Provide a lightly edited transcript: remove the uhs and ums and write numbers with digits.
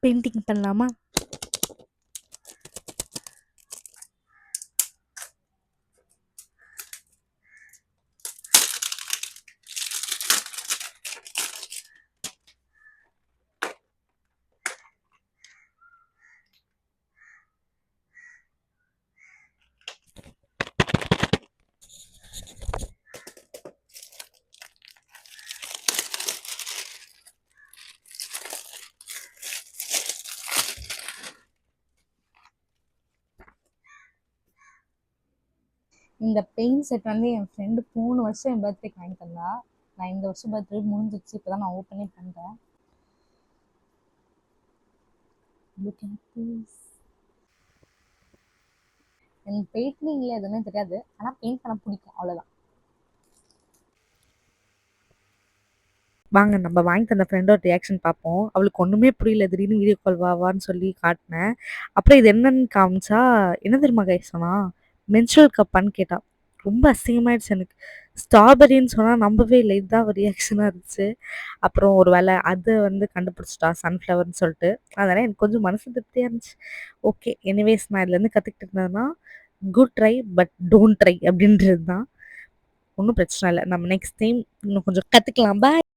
Painting பண்ணலாமா? இந்த paint set வந்து என் ஃப்ரெண்டு போன வருஷம் என் பர்த்டேக்கு வாங்கி தந்தா. நான் இந்த வருஷம் பர்த்டே முடிஞ்சிச்சு, இப்போ தான் நான் ஓப்பனே பண்ணுறேன். Look at this. எனக்கு பெயிண்டிங்கில் எதுவுமே தெரியாது, ஆனால் பெயிண்ட் பண்ண பிடிக்கும், அவ்வளோதான். வாங்க நம்ம வாங்கி தந்த ஃப்ரெண்டோட ரியாக்ஷன் பார்ப்போம். அவளுக்கு ஒன்றுமே புரியல. திடீர்னு வீடியோ கால் வான்னு சொல்லி காட்டினேன். அப்புறம் இது என்னன்னு காமிச்சா, என்ன தெரியுமா கைஸ் சொன்னா, மென்சுரல் கப்பான்னு கேட்டா. ரொம்ப அசிங்கமாயிடுச்சு எனக்கு. ஸ்ட்ராபெரின்னு சொன்னால் நம்பவே இல்லை. இதுதான் ஒரு ரியாக்ஷனாக இருந்துச்சு. அப்புறம் ஒரு வேளை அதை வந்து கண்டுபிடிச்சிட்டா சன்ஃப்ளவர்னு சொல்லிட்டு. அதனால் எனக்கு கொஞ்சம் மனசு திருப்தியாக இருந்துச்சு. ஓகே, எனிவேஸ் நான் இதுலேருந்து கற்றுக்கிட்டு இருந்ததுன்னா, good try but don't try அப்படின்றது தான். ஒன்றும் பிரச்சனை இல்லை. நம்ம நெக்ஸ்ட் டைம் இன்னும் கொஞ்சம் கற்றுக்கலாம். பாய்.